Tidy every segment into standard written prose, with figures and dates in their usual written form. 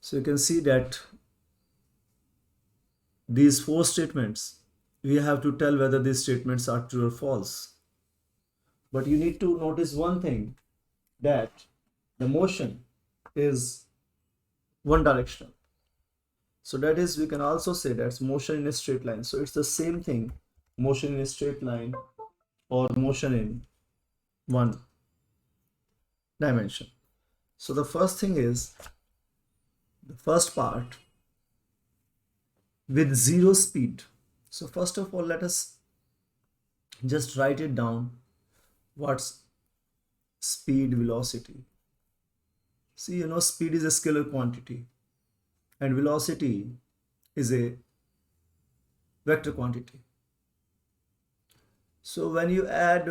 So you can see that these four statements, we have to tell whether these statements are true or false. But you need to notice one thing, that the motion is one directional. So that is, we can also say that's motion in a straight line. So it's the same thing, motion in a straight line or motion in one dimension. So the first thing is, the first part, with zero speed. So first of all, let us just write it down. What's speed, velocity? See, speed is a scalar quantity and velocity is a vector quantity. So when you add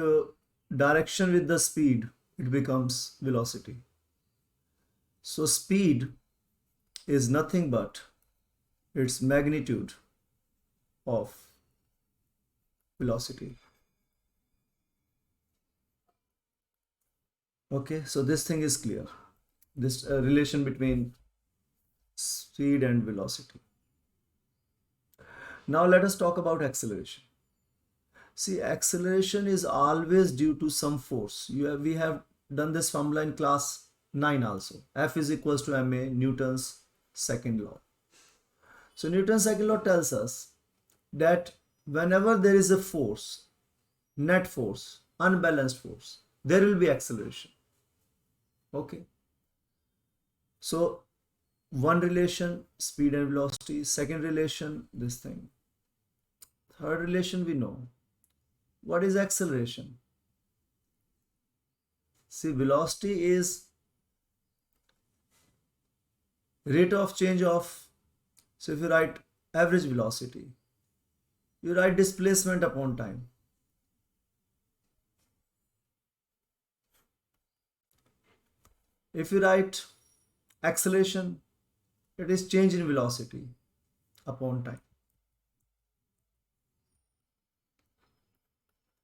direction with the speed, it becomes velocity. So speed is nothing but its magnitude of velocity. Okay, so this thing is clear. This relation between speed and velocity. Now let us talk about acceleration. See, acceleration is always due to some force. We have done this formula in class 9 also. F is equals to ma, Newton's second law. So Newton's second law tells us that whenever there is a force, net force, unbalanced force, there will be acceleration. Okay. So one relation, speed and velocity. Second relation, this thing. Third relation, we know. What is acceleration? See, velocity is rate of change of, so if you write average velocity, you write displacement upon time. If you write acceleration, it is change in velocity upon time.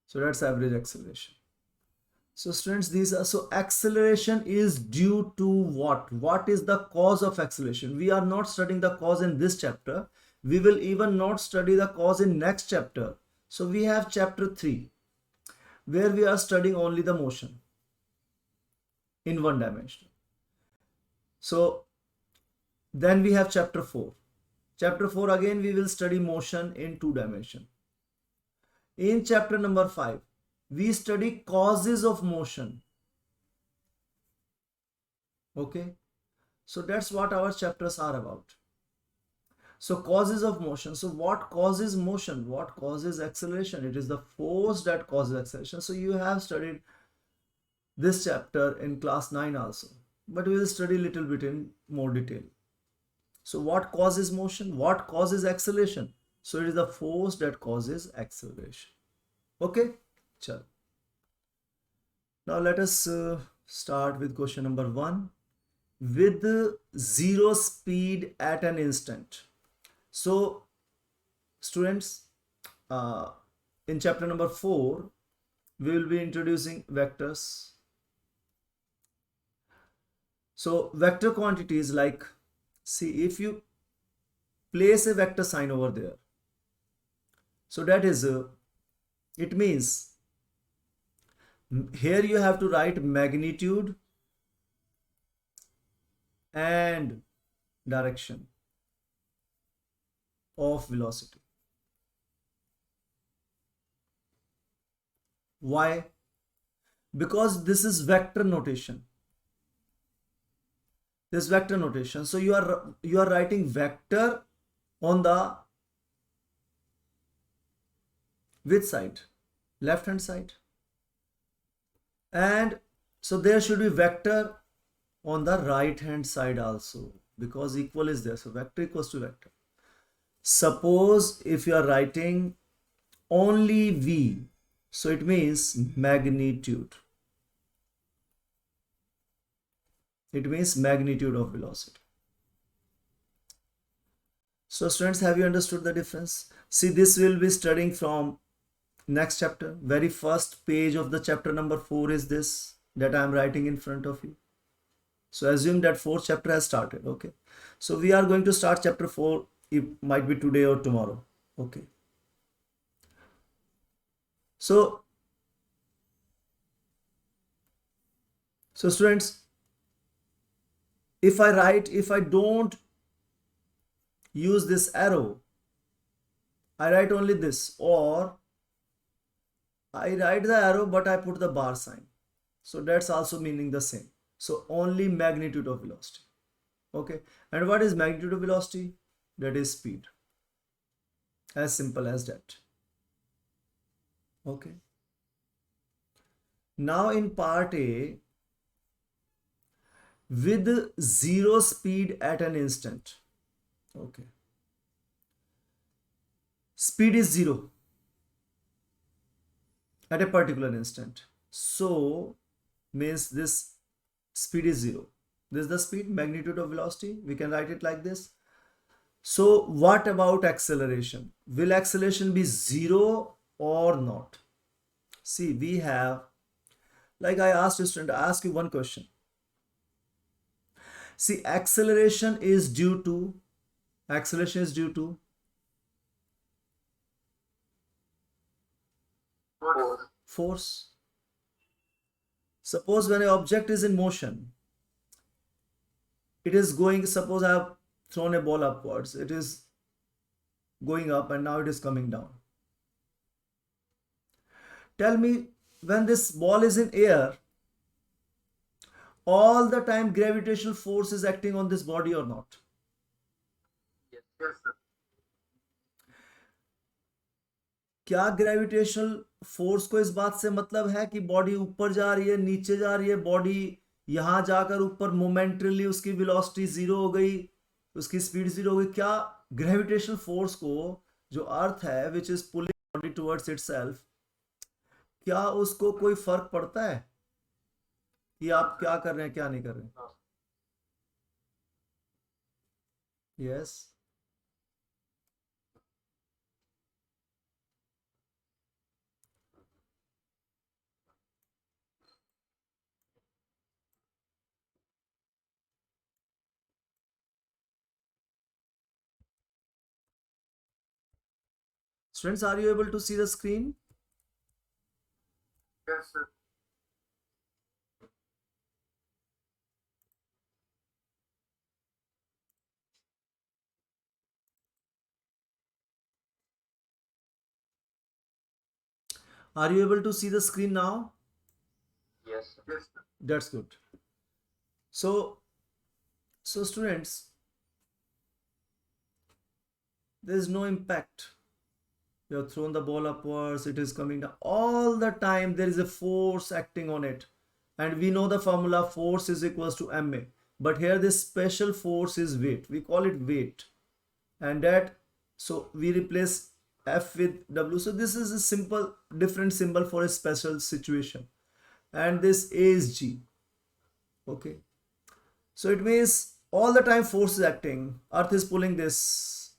So that's average acceleration. So students, these are, so acceleration is due to what? What is the cause of acceleration? We are not studying the cause in this chapter. We will even not study the cause in next chapter. So we have chapter 3, where we are studying only the motion in one dimension. So then we have chapter 4. Chapter 4, again we will study motion in 2 dimension. In chapter number 5, we study causes of motion. Okay, so that's what our chapters are about. So causes of motion. So what causes motion? What causes acceleration? It is the force that causes acceleration. So you have studied this chapter in class 9 also, but we will study a little bit in more detail. So what causes motion? What causes acceleration? So it is the force that causes acceleration. Okay, chal. Now let us start with question number 1. With zero speed at an instant. So students, in chapter number 4, we will be introducing vectors. So vector quantities, like, see, if you place a vector sign over there, so that is, it means here you have to write magnitude and direction of velocity. Why? Because this is vector notation. This vector notation. So you are writing vector on the which side? Left hand side. And so there should be vector on the right hand side also, because equal is there. So vector equals to vector. Suppose if you are writing only V, so it means magnitude. It means magnitude of velocity. So students, have you understood the difference? See, this will be studying from next chapter. Very first page of the chapter number 4 is this that I am writing in front of you. So assume that fourth chapter has started. Okay. So we are going to start chapter 4. It might be today or tomorrow. Okay. So students, if I don't use this arrow, I write only this, or I write the arrow but I put the bar sign. So that's also meaning the same. So only magnitude of velocity. Okay. And what is magnitude of velocity? That is speed. As simple as that. Okay. Now in part A, with zero speed at an instant. Okay. Speed is zero at a particular instant. So means this speed is zero. This is the speed, magnitude of velocity. We can write it like this. So what about acceleration? Will acceleration be zero or not? See, we have, like I asked a student, I ask you one question. See, acceleration is due to force. Suppose when an object is in motion, it is going, suppose I have thrown a ball upwards, it is going up and now it is coming down. Tell me, when this ball is in air, all the time gravitational force is acting on this body or not? Yes, sir. क्या gravitational force को इस बात से मतलब है कि body ऊपर जा रही है, नीचे जा रही है, बॉडी यहां जाकर ऊपर मोमेंटरली उसकी वेलोसिटी जीरो हो गई, उसकी स्पीड जीरो हो गई? क्या ग्रेविटेशनल फोर्स को, जो अर्थ है which is pulling body towards itself, क्या उसको कोई फर्क पड़ता है कि आप क्या कर रहे हैं क्या नहीं कर रहे हैं? Yes. Students, are you able to see the screen? Yes, sir. Are you able to see the screen now? Yes, sir. Yes, sir. That's good. So students, there is no impact. You have thrown the ball upwards, it is coming down. All the time there is a force acting on it. And we know the formula, force is equals to ma. But here this special force is weight. We call it weight. And that, so we replace F with W. So this is a simple, different symbol for a special situation. And this A is G. Okay. So it means all the time force is acting. Earth is pulling this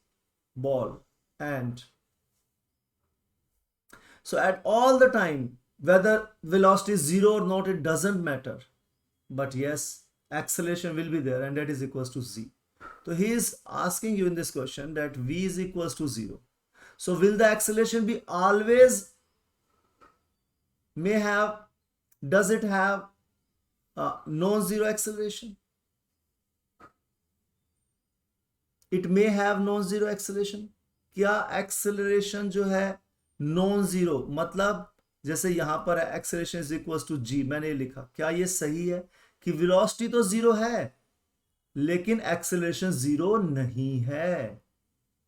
ball, and so at all the time, whether velocity is zero or not, it doesn't matter. But yes, acceleration will be there, and that is equals to z. So he is asking you in this question that v is equals to 0. So will the acceleration be always, may have, does it have non-zero acceleration? It may have non-zero acceleration. क्या acceleration जो है non zero, मतलब जैसे यहां पर है acceleration is equal to जी, मैंने लिखा, क्या ये सही है कि वेलोसिटी तो जीरो है लेकिन एक्सेलरेशन जीरो नहीं है?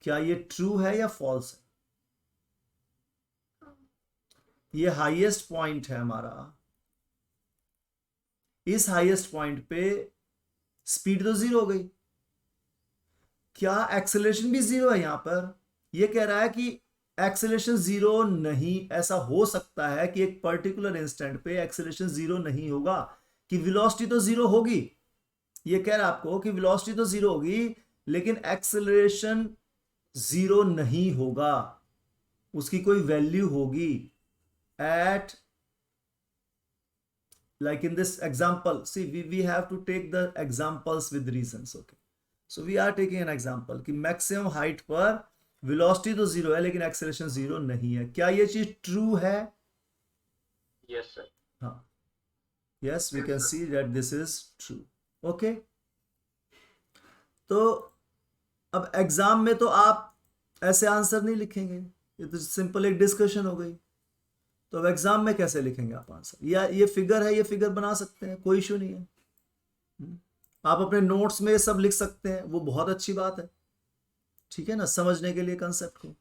क्या ये ट्रू है या फॉल्स है? ये हाईएस्ट पॉइंट है हमारा, इस हाईएस्ट पॉइंट पे स्पीड तो जीरो हो गई, क्या एक्सेलरेशन भी जीरो है? यहां पर ये कह रहा है कि एक्सेलरेशन जीरो नहीं, ऐसा हो सकता है कि एक पर्टिकुलर इंस्टेंट पे एक्सेलरेशन जीरो नहीं होगा, कि वेलोसिटी तो जीरो होगी, ये कह रहा है आपको कि वेलोसिटी तो जीरो होगी लेकिन एक्सेलरेशन जीरो नहीं होगा, उसकी कोई वैल्यू होगी eight like in this example, see, we have to take the examples with reasons. Okay, so we are taking an example कि maximum height पर velocity तो zero है लेकिन acceleration zero नहीं है. क्या ये चीज true है? Yes, sir. हाँ, yes, we can see that this is true. Okay, तो अब एग्जाम में तो आप ऐसे आंसर नहीं लिखेंगे, ये तो सिंपल एक डिस्कशन हो गई. तो अब एग्जाम में कैसे लिखेंगे आप आंसर? या ये फिगर है, ये फिगर बना सकते हैं, कोई इशू नहीं है. आप अपने नोट्स में ये सब लिख सकते हैं, वो बहुत अच्छी बात है. ठीक है ना, समझने के लिए कंसेप्ट को.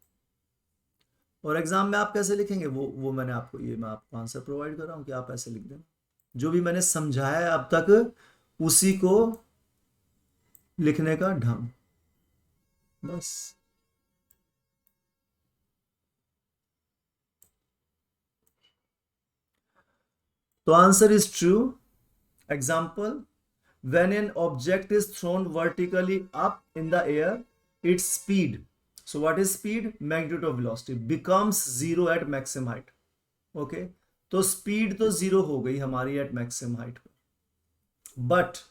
और एग्जाम में आप कैसे लिखेंगे वो मैं आपको आंसर प्रोवाइड कर रहा हूँ कि आप ऐसे लिख दें. जो भी मैंने समझाया है अब तक उसी को लिखने का ढंग, बस. तो answer is true. Example, when an object is thrown vertically up in the air, its speed, so what is speed? Magnitude of velocity, becomes zero at maximum height. Okay, तो speed तो zero हो गई हमारी at maximum height पर, but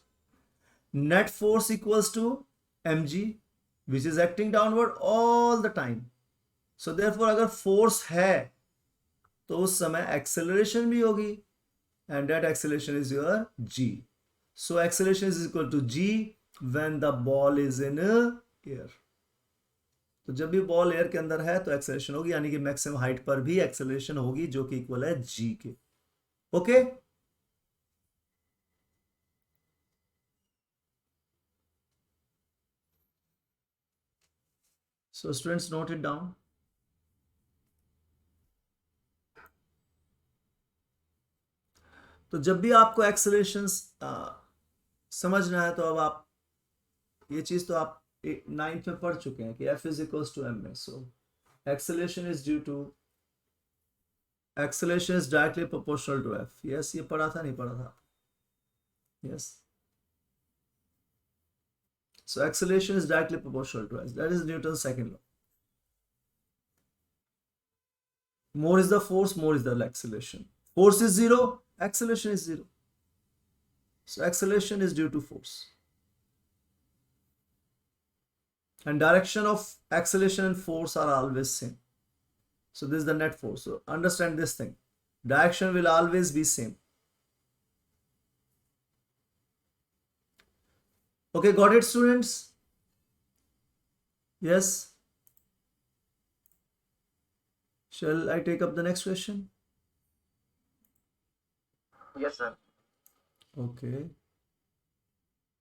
net force equals to mg, which is acting downward all the time. So therefore अगर force है तो उस समय acceleration भी होगी, and that acceleration is your g. So acceleration is equal to g when the ball is in air. तो जब भी बॉल एयर के अंदर है तो एक्सेलरेशन होगी, यानी कि मैक्सिमम हाइट पर भी एक्सेलरेशन होगी जो कि इक्वल है g के. Okay, so students note it down. तो जब भी आपको एक्सेलरेशन समझना है तो अब आप ये चीज तो आप 9th में पढ़ चुके हैं कि F is equals to ma. So acceleration is directly proportional to F. Yes, ये पढ़ा था, नहीं पढ़ा था? Yes. So acceleration is directly proportional to F. That is Newton's second law. More is the force, more is the acceleration. Force is zero, acceleration is zero. So acceleration is due to force. And direction of acceleration and force are always same. So this is the net force. So understand this thing. Direction will always be same. Okay, got it, students? Yes. Shall I take up the next question? Yes, sir. Okay.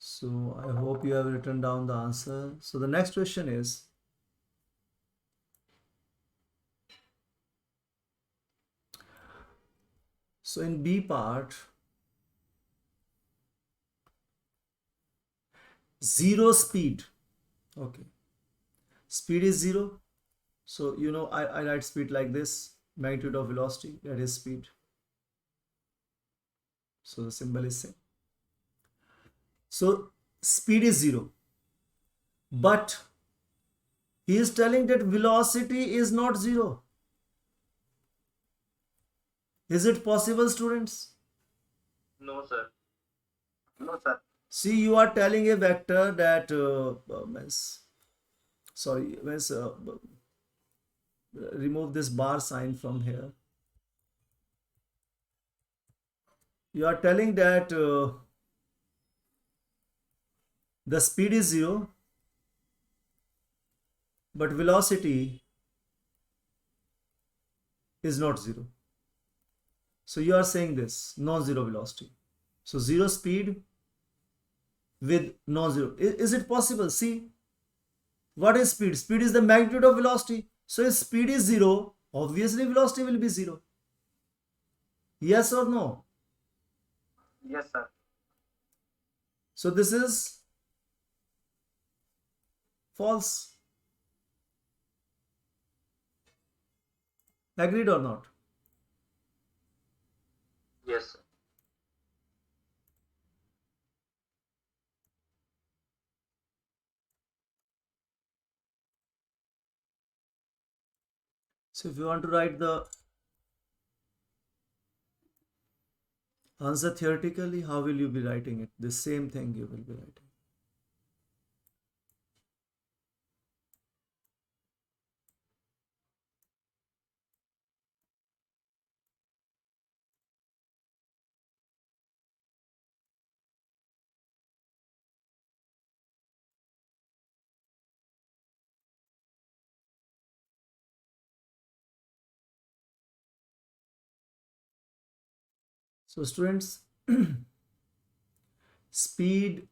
So I hope you have written down the answer. So the next question is, so in B part, zero speed. Okay. Speed is zero. So, you know, I write speed like this, magnitude of velocity, that is speed. So the symbol is same. So speed is zero. But he is telling that velocity is not zero. Is it possible, students? No, sir. No, sir. See, you are telling a vector that remove this bar sign from here. You are telling that the speed is zero, but velocity is not zero. So you are saying this, non-zero velocity. So zero speed with non-zero. Is it possible? See, what is speed? Speed is the magnitude of velocity. So if speed is zero, obviously velocity will be zero. Yes or no? Yes, sir. So this is false. Agreed or not? Yes, sir. So if you want to write the Answer theoretically, how will you be writing it? The same thing you will be writing. So students, speed